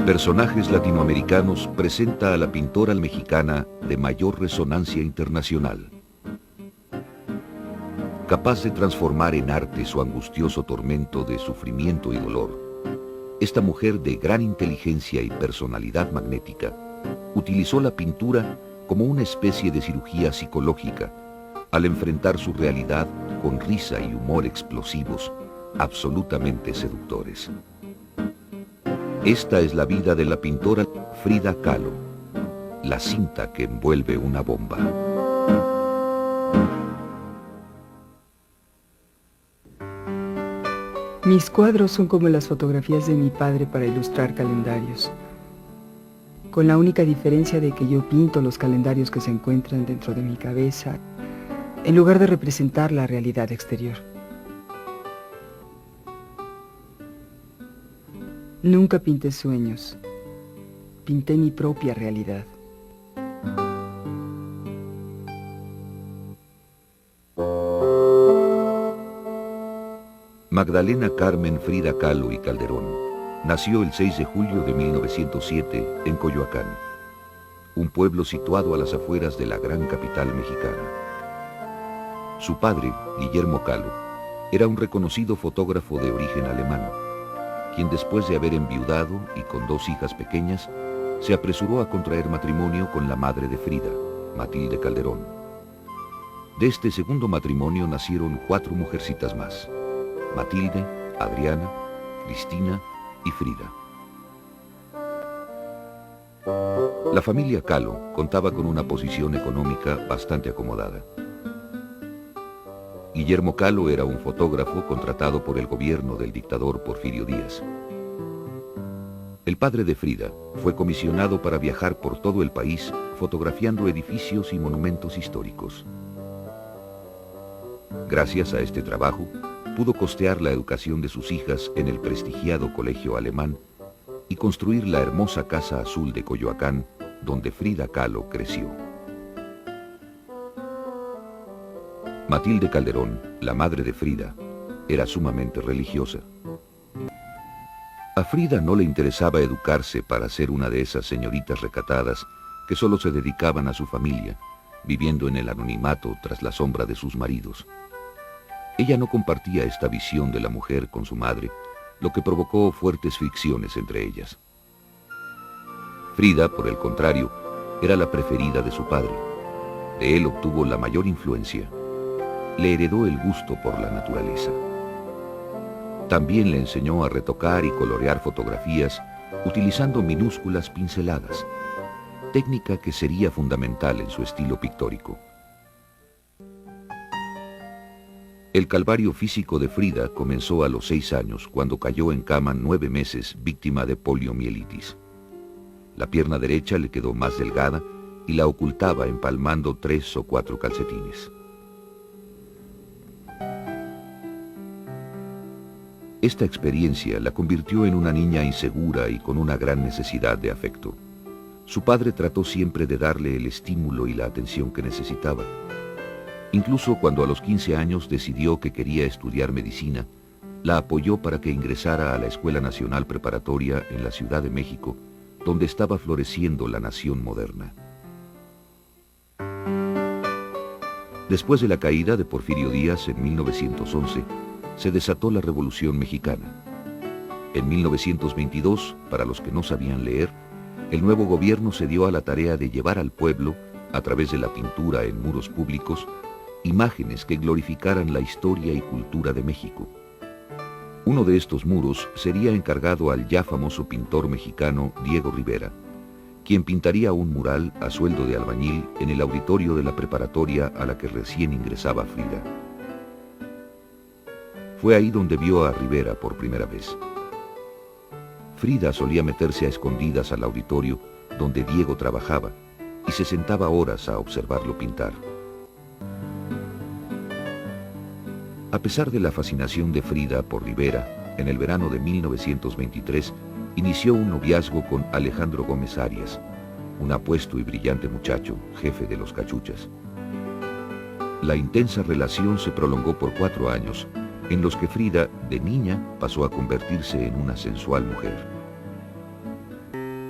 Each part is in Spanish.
Personajes latinoamericanos presenta a la pintora mexicana de mayor resonancia internacional. Capaz de transformar en arte su angustioso tormento de sufrimiento y dolor, esta mujer de gran inteligencia y personalidad magnética utilizó la pintura como una especie de cirugía psicológica al enfrentar su realidad con risa y humor explosivos, absolutamente seductores. Esta es la vida de la pintora Frida Kahlo, la cinta que envuelve una bomba. Mis cuadros son como las fotografías de mi padre para ilustrar calendarios, con la única diferencia de que yo pinto los calendarios que se encuentran dentro de mi cabeza, en lugar de representar la realidad exterior. Nunca pinté sueños, pinté mi propia realidad. Magdalena Carmen Frida Kahlo y Calderón nació el 6 de julio de 1907 en Coyoacán, un pueblo situado a las afueras de la gran capital mexicana. Su padre, Guillermo Kahlo, era un reconocido fotógrafo de origen alemán, quien después de haber enviudado y con 2 hijas pequeñas, se apresuró a contraer matrimonio con la madre de Frida, Matilde Calderón. De este segundo matrimonio nacieron 4 mujercitas más: Matilde, Adriana, Cristina y Frida. La familia Kahlo contaba con una posición económica bastante acomodada. Guillermo Kahlo era un fotógrafo contratado por el gobierno del dictador Porfirio Díaz. El padre de Frida fue comisionado para viajar por todo el país fotografiando edificios y monumentos históricos. Gracias a este trabajo, pudo costear la educación de sus hijas en el prestigiado colegio alemán y construir la hermosa Casa Azul de Coyoacán, donde Frida Kahlo creció. Matilde Calderón, la madre de Frida, era sumamente religiosa. A Frida no le interesaba educarse para ser una de esas señoritas recatadas que solo se dedicaban a su familia, viviendo en el anonimato tras la sombra de sus maridos. Ella no compartía esta visión de la mujer con su madre, lo que provocó fuertes fricciones entre ellas. Frida, por el contrario, era la preferida de su padre. De él obtuvo la mayor influencia. Le heredó el gusto por la naturaleza. También le enseñó a retocar y colorear fotografías utilizando minúsculas pinceladas, técnica que sería fundamental en su estilo pictórico. El calvario físico de Frida comenzó a los 6 años, cuando cayó en cama 9 meses, víctima de poliomielitis. La pierna derecha le quedó más delgada y la ocultaba empalmando 3 o 4 calcetines. Esta experiencia la convirtió en una niña insegura y con una gran necesidad de afecto. Su padre trató siempre de darle el estímulo y la atención que necesitaba. Incluso cuando a los 15 años decidió que quería estudiar medicina, la apoyó para que ingresara a la Escuela Nacional Preparatoria en la Ciudad de México, donde estaba floreciendo la nación moderna. Después de la caída de Porfirio Díaz en 1911, se desató la Revolución Mexicana. En 1922, para los que no sabían leer, el nuevo gobierno se dio a la tarea de llevar al pueblo, a través de la pintura en muros públicos, imágenes que glorificaran la historia y cultura de México. Uno de estos muros sería encargado al ya famoso pintor mexicano Diego Rivera, quien pintaría un mural a sueldo de albañil en el auditorio de la preparatoria a la que recién ingresaba Frida. Fue ahí donde vio a Rivera por primera vez. Frida solía meterse a escondidas al auditorio donde Diego trabajaba y se sentaba horas a observarlo pintar. A pesar de la fascinación de Frida por Rivera, en el verano de 1923 inició un noviazgo con Alejandro Gómez Arias, un apuesto y brillante muchacho, jefe de los Cachuchas. La intensa relación se prolongó por 4 años, en los que Frida, de niña, pasó a convertirse en una sensual mujer.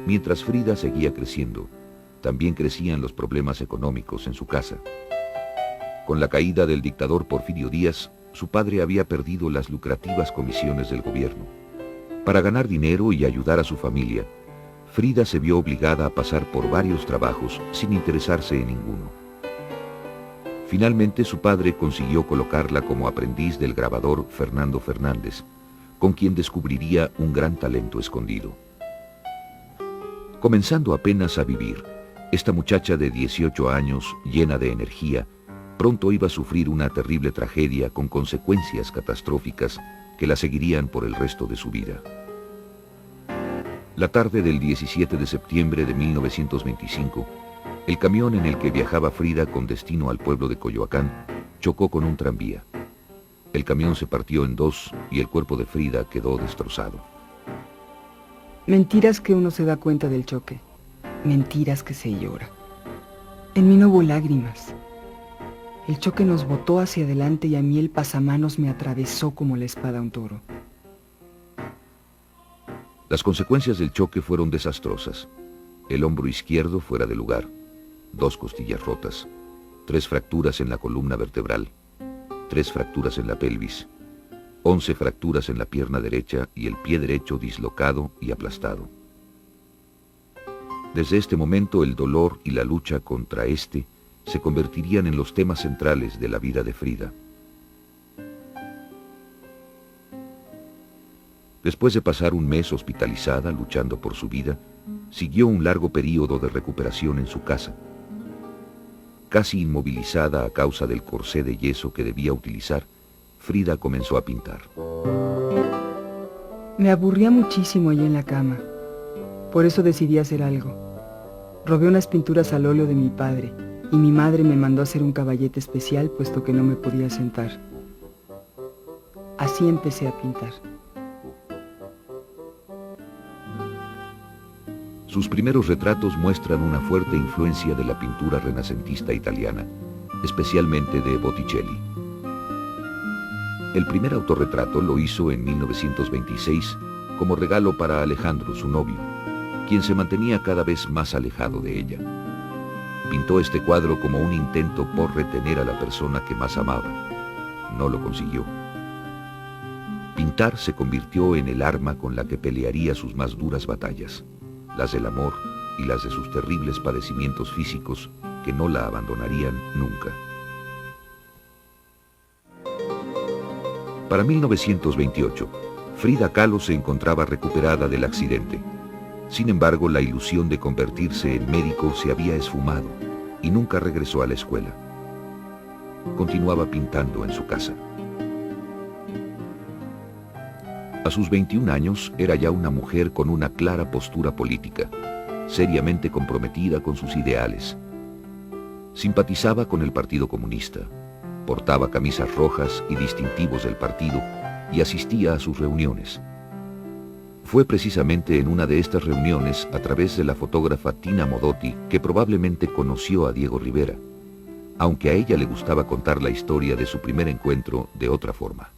Mientras Frida seguía creciendo, también crecían los problemas económicos en su casa. Con la caída del dictador Porfirio Díaz, su padre había perdido las lucrativas comisiones del gobierno. Para ganar dinero y ayudar a su familia, Frida se vio obligada a pasar por varios trabajos sin interesarse en ninguno. Finalmente su padre consiguió colocarla como aprendiz del grabador Fernando Fernández, con quien descubriría un gran talento escondido. Comenzando apenas a vivir, esta muchacha de 18 años, llena de energía, pronto iba a sufrir una terrible tragedia con consecuencias catastróficas que la seguirían por el resto de su vida. La tarde del 17 de septiembre de 1925, el camión en el que viajaba Frida con destino al pueblo de Coyoacán chocó con un tranvía. El camión se partió en dos y el cuerpo de Frida quedó destrozado. Mentiras que uno se da cuenta del choque. Mentiras que se llora. En mí no hubo lágrimas. El choque nos botó hacia adelante y a mí el pasamanos me atravesó como la espada a un toro. Las consecuencias del choque fueron desastrosas. El hombro izquierdo fuera de lugar, 2 costillas rotas, 3 fracturas en la columna vertebral, 3 fracturas en la pelvis, 11 fracturas en la pierna derecha y el pie derecho dislocado y aplastado. Desde este momento el dolor y la lucha contra este se convertirían en los temas centrales de la vida de Frida. Después de pasar un mes hospitalizada luchando por su vida, siguió un largo periodo de recuperación en su casa. Casi inmovilizada a causa del corsé de yeso que debía utilizar, Frida comenzó a pintar. Me aburría muchísimo allí en la cama. Por eso decidí hacer algo. Robé unas pinturas al óleo de mi padre y mi madre me mandó a hacer un caballete especial puesto que no me podía sentar. Así empecé a pintar. Sus primeros retratos muestran una fuerte influencia de la pintura renacentista italiana, especialmente de Botticelli. El primer autorretrato lo hizo en 1926 como regalo para Alejandro, su novio, quien se mantenía cada vez más alejado de ella. Pintó este cuadro como un intento por retener a la persona que más amaba. No lo consiguió. Pintar se convirtió en el arma con la que pelearía sus más duras batallas, las del amor y las de sus terribles padecimientos físicos que no la abandonarían nunca. Para 1928, Frida Kahlo se encontraba recuperada del accidente. Sin embargo, la ilusión de convertirse en médico se había esfumado y nunca regresó a la escuela. Continuaba pintando en su casa. A sus 21 años era ya una mujer con una clara postura política, seriamente comprometida con sus ideales. Simpatizaba con el Partido Comunista, portaba camisas rojas y distintivos del partido y asistía a sus reuniones. Fue precisamente en una de estas reuniones, a través de la fotógrafa Tina Modotti, que probablemente conoció a Diego Rivera, aunque a ella le gustaba contar la historia de su primer encuentro de otra forma.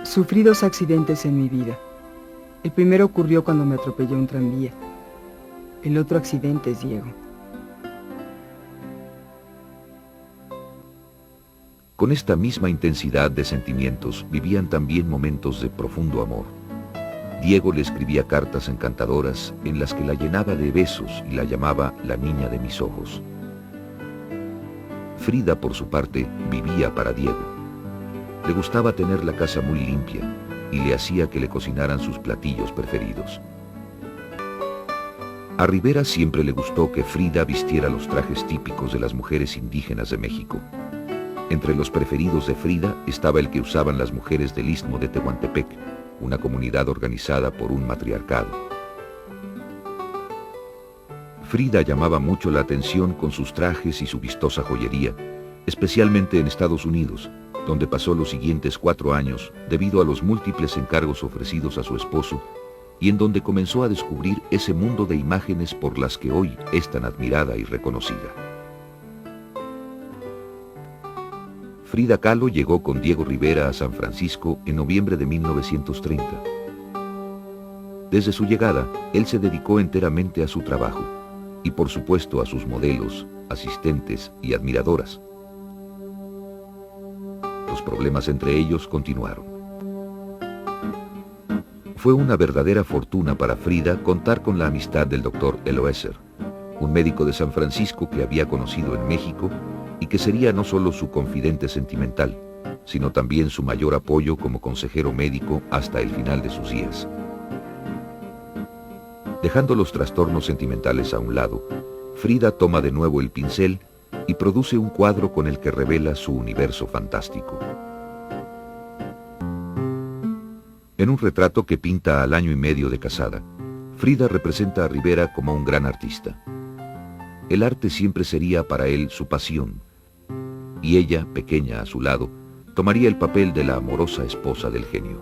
Sufrí 2 accidentes en mi vida. El primero ocurrió cuando me atropelló un tranvía. El otro accidente es Diego. Con esta misma intensidad de sentimientos vivían también momentos de profundo amor. Diego le escribía cartas encantadoras en las que la llenaba de besos y la llamaba la niña de mis ojos. Frida, por su parte, vivía para Diego. Le gustaba tener la casa muy limpia y le hacía que le cocinaran sus platillos preferidos. A Rivera siempre le gustó que Frida vistiera los trajes típicos de las mujeres indígenas de México. Entre los preferidos de Frida estaba el que usaban las mujeres del Istmo de Tehuantepec, una comunidad organizada por un matriarcado. Frida llamaba mucho la atención con sus trajes y su vistosa joyería, especialmente en Estados Unidos, donde pasó los siguientes 4 años debido a los múltiples encargos ofrecidos a su esposo y en donde comenzó a descubrir ese mundo de imágenes por las que hoy es tan admirada y reconocida. Frida Kahlo llegó con Diego Rivera a San Francisco en noviembre de 1930. Desde su llegada, él se dedicó enteramente a su trabajo, y por supuesto a sus modelos, asistentes y admiradoras. Los problemas entre ellos continuaron. Fue una verdadera fortuna para Frida contar con la amistad del Dr. Eloeser, un médico de San Francisco que había conocido en México y que sería no solo su confidente sentimental, sino también su mayor apoyo como consejero médico hasta el final de sus días. Dejando los trastornos sentimentales a un lado, Frida toma de nuevo el pincel y produce un cuadro con el que revela su universo fantástico. En un retrato que pinta al año y medio de casada, Frida representa a Rivera como un gran artista. El arte siempre sería para él su pasión, y ella, pequeña a su lado, tomaría el papel de la amorosa esposa del genio.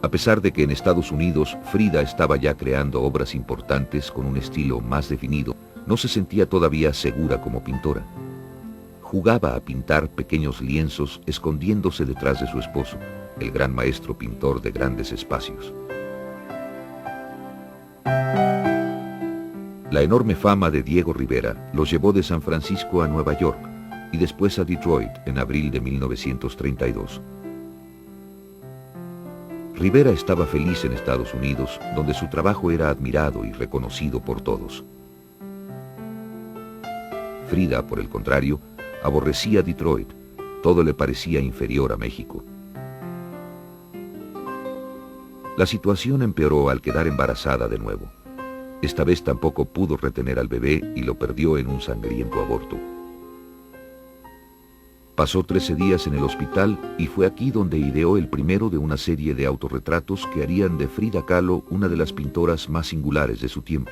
A pesar de que en Estados Unidos Frida estaba ya creando obras importantes con un estilo más definido, no se sentía todavía segura como pintora. Jugaba a pintar pequeños lienzos escondiéndose detrás de su esposo, el gran maestro pintor de grandes espacios. La enorme fama de Diego Rivera los llevó de San Francisco a Nueva York y después a Detroit en abril de 1932. Rivera estaba feliz en Estados Unidos, donde su trabajo era admirado y reconocido por todos. Frida, por el contrario, aborrecía Detroit. Todo le parecía inferior a México. La situación empeoró al quedar embarazada de nuevo. Esta vez tampoco pudo retener al bebé y lo perdió en un sangriento aborto. Pasó 13 días en el hospital y fue aquí donde ideó el primero de una serie de autorretratos que harían de Frida Kahlo una de las pintoras más singulares de su tiempo.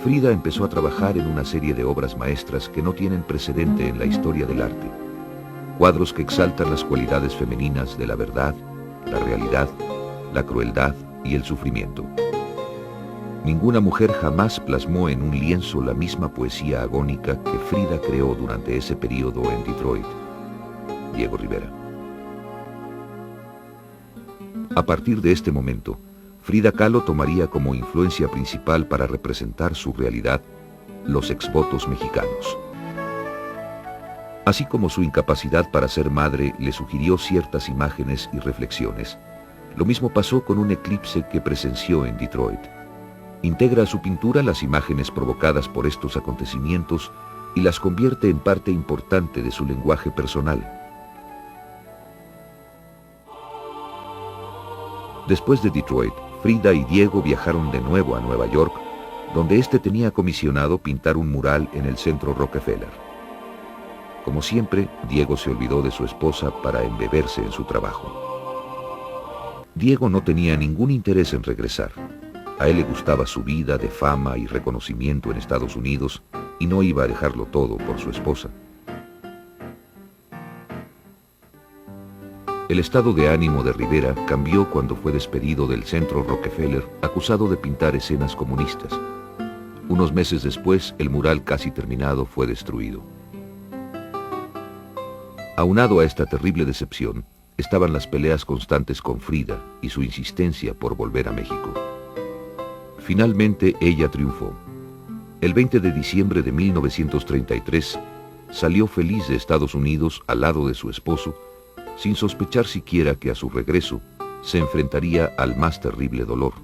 Frida empezó a trabajar en una serie de obras maestras que no tienen precedente en la historia del arte. Cuadros que exaltan las cualidades femeninas de la verdad, la realidad, la crueldad y el sufrimiento. Ninguna mujer jamás plasmó en un lienzo la misma poesía agónica que Frida creó durante ese periodo en Detroit. Diego Rivera. A partir de este momento, Frida Kahlo tomaría como influencia principal para representar su realidad los exvotos mexicanos. Así como su incapacidad para ser madre le sugirió ciertas imágenes y reflexiones, lo mismo pasó con un eclipse que presenció en Detroit. Integra a su pintura las imágenes provocadas por estos acontecimientos y las convierte en parte importante de su lenguaje personal. Después de Detroit, Frida y Diego viajaron de nuevo a Nueva York, donde este tenía comisionado pintar un mural en el Centro Rockefeller. Como siempre, Diego se olvidó de su esposa para embeberse en su trabajo. Diego no tenía ningún interés en regresar. A él le gustaba su vida de fama y reconocimiento en Estados Unidos y no iba a dejarlo todo por su esposa. El estado de ánimo de Rivera cambió cuando fue despedido del Centro Rockefeller acusado de pintar escenas comunistas. Unos meses después, el mural casi terminado fue destruido. Aunado a esta terrible decepción, estaban las peleas constantes con Frida y su insistencia por volver a México. Finalmente ella triunfó. El 20 de diciembre de 1933 salió feliz de Estados Unidos al lado de su esposo, sin sospechar siquiera que a su regreso se enfrentaría al más terrible dolor,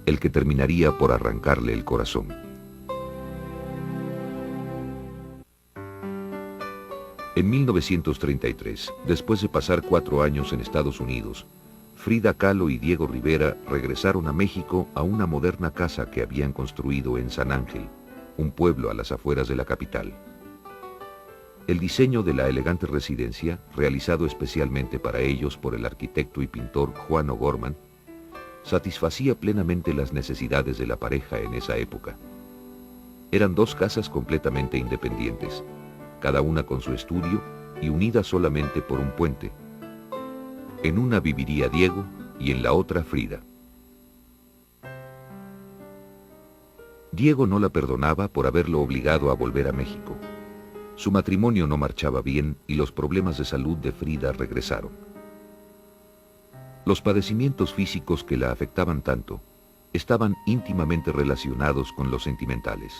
el que terminaría por arrancarle el corazón. En 1933, después de pasar 4 años en Estados Unidos, Frida Kahlo y Diego Rivera regresaron a México a una moderna casa que habían construido en San Ángel, un pueblo a las afueras de la capital. El diseño de la elegante residencia, realizado especialmente para ellos por el arquitecto y pintor Juan O'Gorman, satisfacía plenamente las necesidades de la pareja en esa época. Eran 2 casas completamente independientes, cada una con su estudio y unidas solamente por un puente. En una viviría Diego y en la otra Frida. Diego no la perdonaba por haberlo obligado a volver a México. Su matrimonio no marchaba bien y los problemas de salud de Frida regresaron. Los padecimientos físicos que la afectaban tanto estaban íntimamente relacionados con los sentimentales.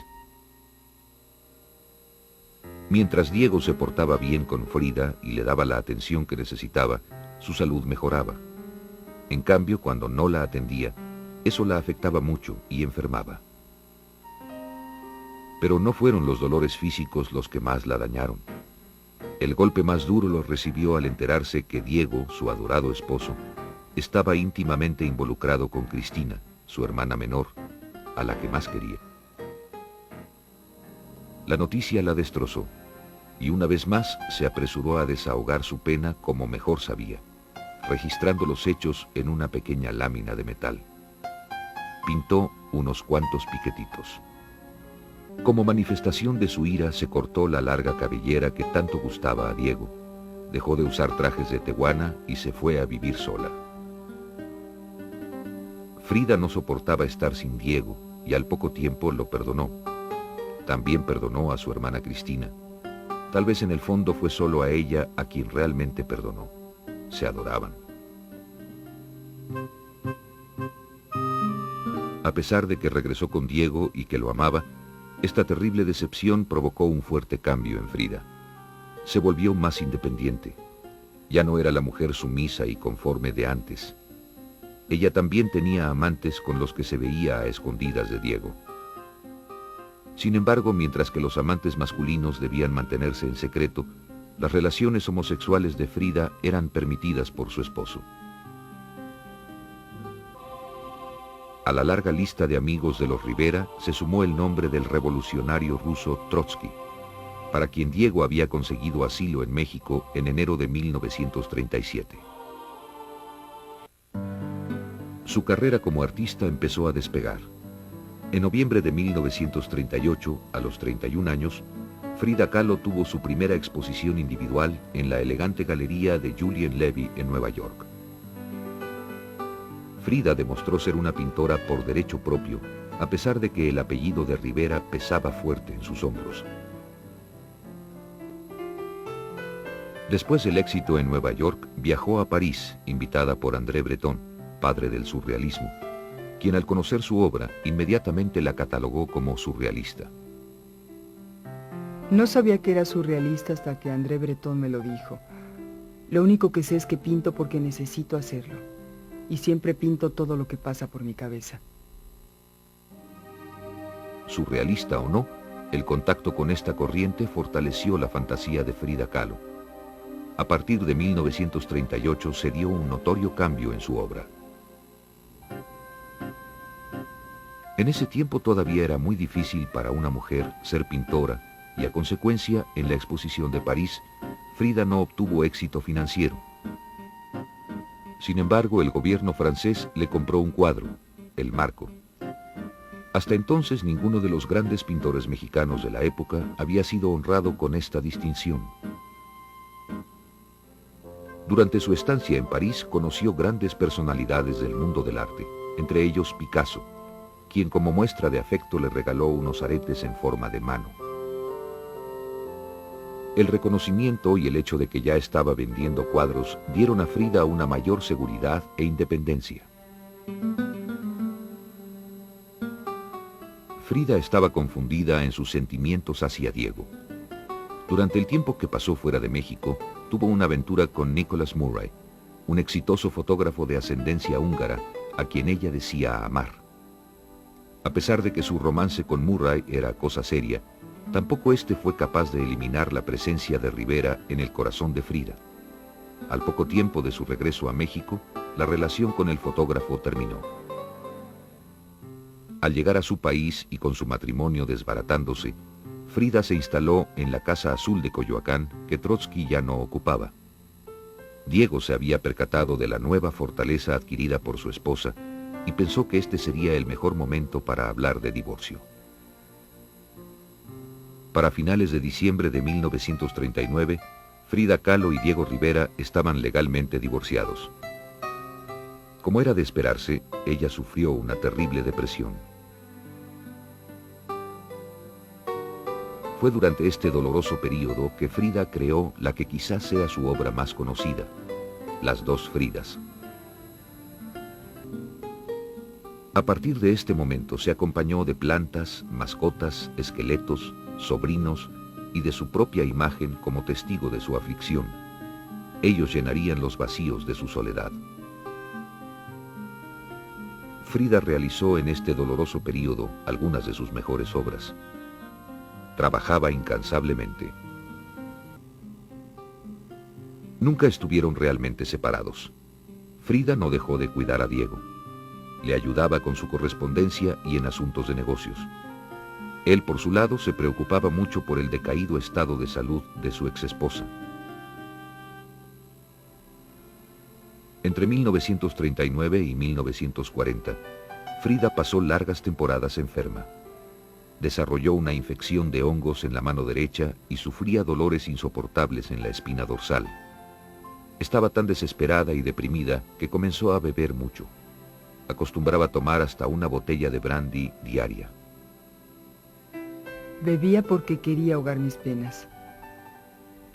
Mientras Diego se portaba bien con Frida y le daba la atención que necesitaba, su salud mejoraba. En cambio, cuando no la atendía, eso la afectaba mucho y enfermaba. Pero no fueron los dolores físicos los que más la dañaron. El golpe más duro lo recibió al enterarse que Diego, su adorado esposo, estaba íntimamente involucrado con Cristina, su hermana menor, a la que más quería. La noticia la destrozó, y una vez más se apresuró a desahogar su pena como mejor sabía, registrando los hechos en una pequeña lámina de metal. Pintó unos cuantos piquetitos. Como manifestación de su ira, se cortó la larga cabellera que tanto gustaba a Diego, dejó de usar trajes de tehuana y se fue a vivir sola. Frida no soportaba estar sin Diego y al poco tiempo lo perdonó. También perdonó a su hermana Cristina. Tal vez en el fondo fue solo a ella a quien realmente perdonó. Se adoraban. A pesar de que regresó con Diego y que lo amaba, esta terrible decepción provocó un fuerte cambio en Frida. Se volvió más independiente. Ya no era la mujer sumisa y conforme de antes. Ella también tenía amantes con los que se veía a escondidas de Diego. Sin embargo, mientras que los amantes masculinos debían mantenerse en secreto, las relaciones homosexuales de Frida eran permitidas por su esposo. A la larga lista de amigos de los Rivera se sumó el nombre del revolucionario ruso Trotsky, para quien Diego había conseguido asilo en México en enero de 1937. Su carrera como artista empezó a despegar. En noviembre de 1938, a los 31 años, Frida Kahlo tuvo su primera exposición individual en la elegante galería de Julien Levy en Nueva York. Frida demostró ser una pintora por derecho propio, a pesar de que el apellido de Rivera pesaba fuerte en sus hombros. Después del éxito en Nueva York, viajó a París, invitada por André Breton, padre del surrealismo, quien al conocer su obra inmediatamente la catalogó como surrealista. No sabía que era surrealista hasta que André Breton me lo dijo. Lo único que sé es que pinto porque necesito hacerlo. Y siempre pinto todo lo que pasa por mi cabeza. Surrealista o no, el contacto con esta corriente fortaleció la fantasía de Frida Kahlo. A partir de 1938 se dio un notorio cambio en su obra. En ese tiempo todavía era muy difícil para una mujer ser pintora y a consecuencia, en la exposición de París, Frida no obtuvo éxito financiero. Sin embargo, el gobierno francés le compró un cuadro, El Marco. Hasta entonces ninguno de los grandes pintores mexicanos de la época había sido honrado con esta distinción. Durante su estancia en París conoció grandes personalidades del mundo del arte, entre ellos Picasso, quien como muestra de afecto le regaló unos aretes en forma de mano. El reconocimiento y el hecho de que ya estaba vendiendo cuadros dieron a Frida una mayor seguridad e independencia. Frida estaba confundida en sus sentimientos hacia Diego. Durante el tiempo que pasó fuera de México, tuvo una aventura con Nicholas Murray, un exitoso fotógrafo de ascendencia húngara, a quien ella decía amar. A pesar de que su romance con Murray era cosa seria, tampoco éste fue capaz de eliminar la presencia de Rivera en el corazón de Frida. Al poco tiempo de su regreso a México, la relación con el fotógrafo terminó. Al llegar a su país y con su matrimonio desbaratándose, Frida se instaló en la Casa Azul de Coyoacán, que Trotsky ya no ocupaba. Diego se había percatado de la nueva fortaleza adquirida por su esposa y pensó que este sería el mejor momento para hablar de divorcio. Para finales de diciembre de 1939, Frida Kahlo y Diego Rivera estaban legalmente divorciados. Como era de esperarse, ella sufrió una terrible depresión. Fue durante este doloroso período que Frida creó la que quizás sea su obra más conocida, Las dos Fridas. A partir de este momento se acompañó de plantas, mascotas, esqueletos, sobrinos y de su propia imagen como testigo de su aflicción. Ellos llenarían los vacíos de su soledad. Frida realizó en este doloroso período algunas de sus mejores obras. Trabajaba incansablemente. Nunca estuvieron realmente separados. Frida no dejó de cuidar a Diego. Le ayudaba con su correspondencia y en asuntos de negocios. Él, por su lado, se preocupaba mucho por el decaído estado de salud de su exesposa. Entre 1939 y 1940, Frida pasó largas temporadas enferma. Desarrolló una infección de hongos en la mano derecha y sufría dolores insoportables en la espina dorsal. Estaba tan desesperada y deprimida que comenzó a beber mucho. Acostumbraba tomar hasta una botella de brandy diaria. Bebía porque quería ahogar mis penas,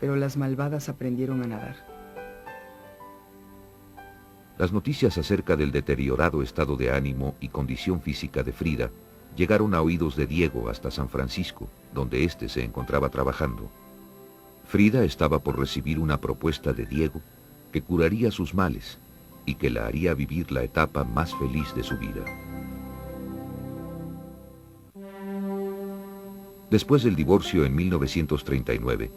pero las malvadas aprendieron a nadar. Las noticias acerca del deteriorado estado de ánimo y condición física de Frida llegaron a oídos de Diego hasta San Francisco, donde éste se encontraba trabajando. Frida estaba por recibir una propuesta de Diego que curaría sus males y que la haría vivir la etapa más feliz de su vida. Después del divorcio en 1939,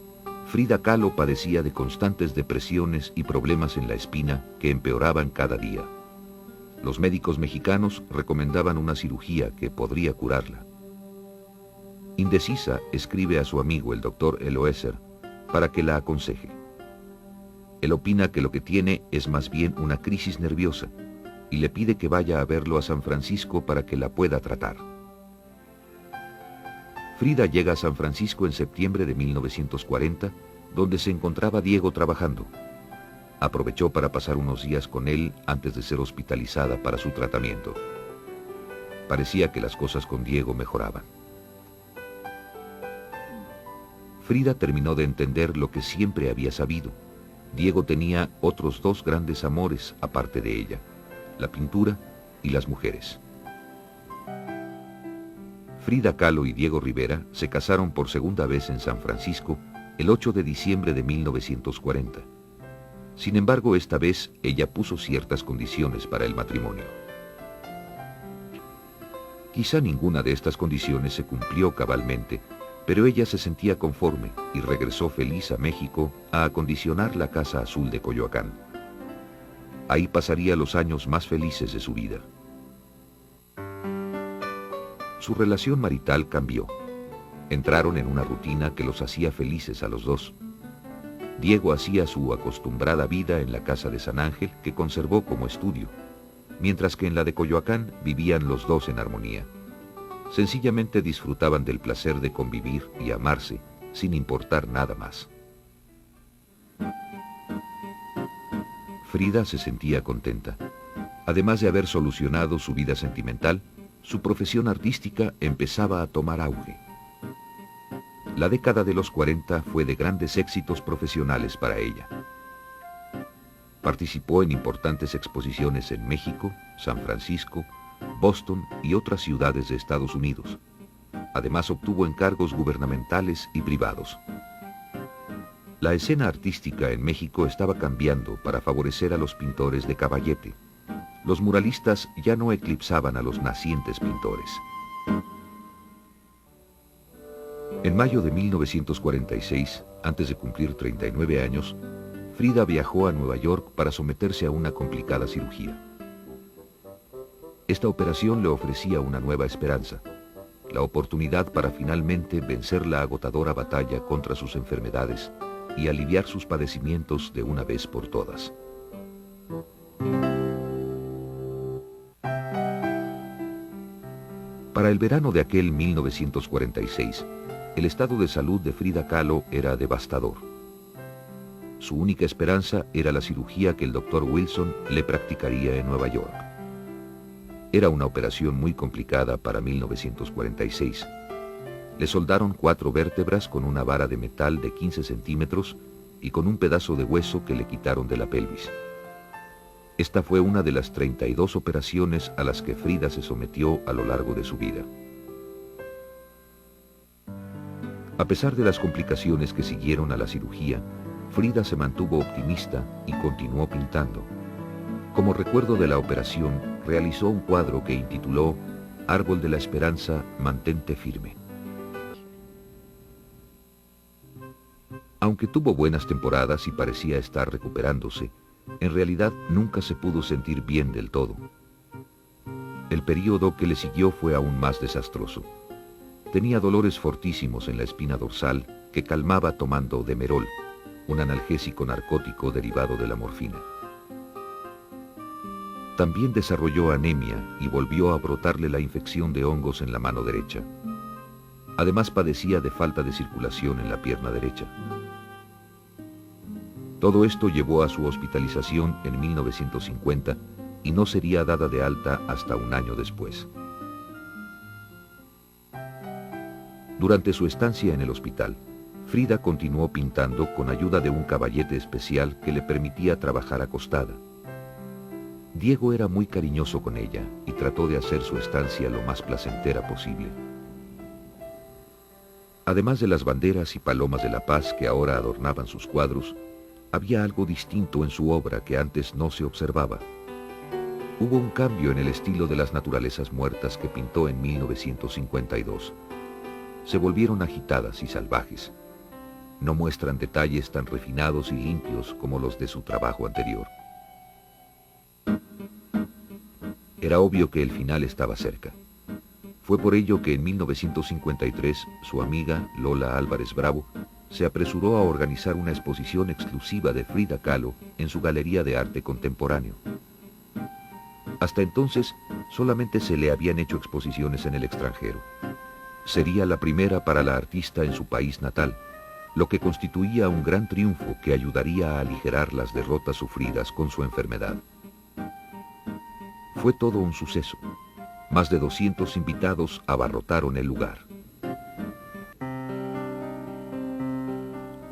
Frida Kahlo padecía de constantes depresiones y problemas en la espina que empeoraban cada día. Los médicos mexicanos recomendaban una cirugía que podría curarla. Indecisa, escribe a su amigo el doctor Eloeser para que la aconseje. Él opina que lo que tiene es más bien una crisis nerviosa y le pide que vaya a verlo a San Francisco para que la pueda tratar. Frida llega a San Francisco en septiembre de 1940, donde se encontraba Diego trabajando. Aprovechó para pasar unos días con él antes de ser hospitalizada para su tratamiento. Parecía que las cosas con Diego mejoraban. Frida terminó de entender lo que siempre había sabido. Diego tenía otros dos grandes amores aparte de ella, la pintura y las mujeres. Frida Kahlo y Diego Rivera se casaron por segunda vez en San Francisco el 8 de diciembre de 1940. Sin embargo, esta vez ella puso ciertas condiciones para el matrimonio. Quizá ninguna de estas condiciones se cumplió cabalmente, pero ella se sentía conforme y regresó feliz a México a acondicionar la Casa Azul de Coyoacán. Ahí pasaría los años más felices de su vida. Su relación marital cambió. Entraron en una rutina que los hacía felices a los dos. Diego hacía su acostumbrada vida en la casa de San Ángel, que conservó como estudio, mientras que en la de Coyoacán vivían los dos en armonía. Sencillamente disfrutaban del placer de convivir y amarse, sin importar nada más. Frida se sentía contenta. Además de haber solucionado su vida sentimental, su profesión artística empezaba a tomar auge. La década de los 40 fue de grandes éxitos profesionales para ella. Participó en importantes exposiciones en México, San Francisco, Boston y otras ciudades de Estados Unidos. Además obtuvo encargos gubernamentales y privados. La escena artística en México estaba cambiando para favorecer a los pintores de caballete. Los muralistas ya no eclipsaban a los nacientes pintores. En mayo de 1946, antes de cumplir 39 años, Frida viajó a Nueva York para someterse a una complicada cirugía. Esta operación le ofrecía una nueva esperanza, la oportunidad para finalmente vencer la agotadora batalla contra sus enfermedades y aliviar sus padecimientos de una vez por todas. Para el verano de aquel 1946, el estado de salud de Frida Kahlo era devastador. Su única esperanza era la cirugía que el doctor Wilson le practicaría en Nueva York. Era una operación muy complicada para 1946. Le soldaron 4 vértebras con una vara de metal de 15 centímetros y con un pedazo de hueso que le quitaron de la pelvis. Esta fue una de las 32 operaciones a las que Frida se sometió a lo largo de su vida. A pesar de las complicaciones que siguieron a la cirugía, Frida se mantuvo optimista y continuó pintando. Como recuerdo de la operación, realizó un cuadro que intituló Árbol de la Esperanza, mantente firme. Aunque tuvo buenas temporadas y parecía estar recuperándose, en realidad nunca se pudo sentir bien del todo. El período que le siguió fue aún más desastroso. Tenía dolores fortísimos en la espina dorsal que calmaba tomando Demerol, un analgésico narcótico derivado de la morfina. También desarrolló anemia y volvió a brotarle la infección de hongos en la mano derecha. Además padecía de falta de circulación en la pierna derecha. Todo esto llevó a su hospitalización en 1950 y no sería dada de alta hasta un año después. Durante su estancia en el hospital, Frida continuó pintando con ayuda de un caballete especial que le permitía trabajar acostada. Diego era muy cariñoso con ella y trató de hacer su estancia lo más placentera posible. Además de las banderas y palomas de la paz que ahora adornaban sus cuadros, había algo distinto en su obra que antes no se observaba. Hubo un cambio en el estilo de las naturalezas muertas que pintó en 1952. Se volvieron agitadas y salvajes. No muestran detalles tan refinados y limpios como los de su trabajo anterior. Era obvio que el final estaba cerca. Fue por ello que en 1953 su amiga Lola Álvarez Bravo se apresuró a organizar una exposición exclusiva de Frida Kahlo en su Galería de Arte Contemporáneo. Hasta entonces, solamente se le habían hecho exposiciones en el extranjero. Sería la primera para la artista en su país natal, lo que constituía un gran triunfo que ayudaría a aligerar las derrotas sufridas con su enfermedad. Fue todo un suceso. Más de 200 invitados abarrotaron el lugar.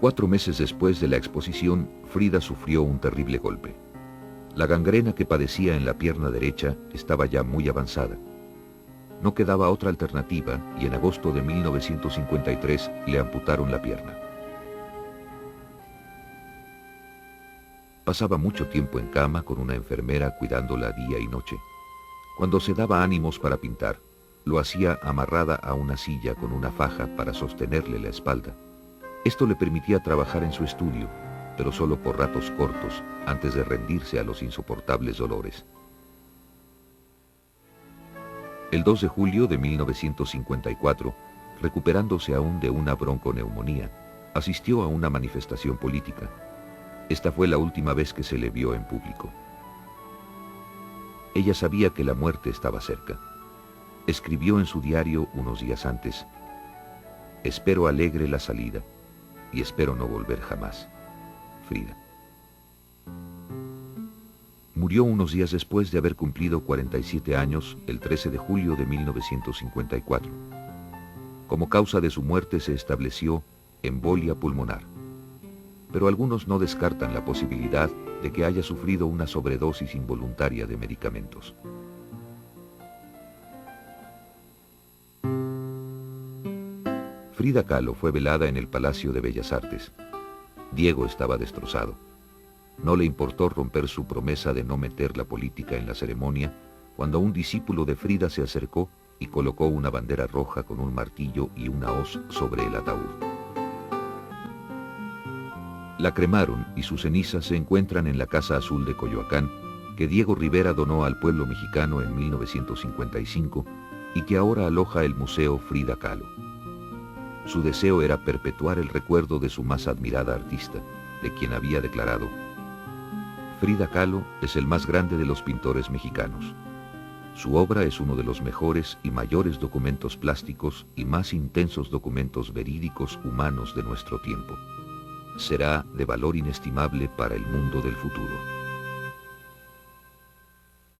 4 meses después de la exposición, Frida sufrió un terrible golpe. La gangrena que padecía en la pierna derecha estaba ya muy avanzada. No quedaba otra alternativa y en agosto de 1953 le amputaron la pierna. Pasaba mucho tiempo en cama con una enfermera cuidándola día y noche. Cuando se daba ánimos para pintar, lo hacía amarrada a una silla con una faja para sostenerle la espalda. Esto le permitía trabajar en su estudio, pero solo por ratos cortos, antes de rendirse a los insoportables dolores. El 2 de julio de 1954, recuperándose aún de una bronconeumonía, asistió a una manifestación política. Esta fue la última vez que se le vio en público. Ella sabía que la muerte estaba cerca. Escribió en su diario unos días antes: «Espero alegre la salida y espero no volver jamás. Frida». Murió unos días después de haber cumplido 47 años, el 13 de julio de 1954. Como causa de su muerte se estableció embolia pulmonar. Pero algunos no descartan la posibilidad de que haya sufrido una sobredosis involuntaria de medicamentos. Frida Kahlo fue velada en el Palacio de Bellas Artes. Diego estaba destrozado. No le importó romper su promesa de no meter la política en la ceremonia cuando un discípulo de Frida se acercó y colocó una bandera roja con un martillo y una hoz sobre el ataúd. La cremaron y sus cenizas se encuentran en la Casa Azul de Coyoacán, que Diego Rivera donó al pueblo mexicano en 1955 y que ahora aloja el Museo Frida Kahlo. Su deseo era perpetuar el recuerdo de su más admirada artista, de quien había declarado: «Frida Kahlo es el más grande de los pintores mexicanos. Su obra es uno de los mejores y mayores documentos plásticos y más intensos documentos verídicos humanos de nuestro tiempo. Será de valor inestimable para el mundo del futuro».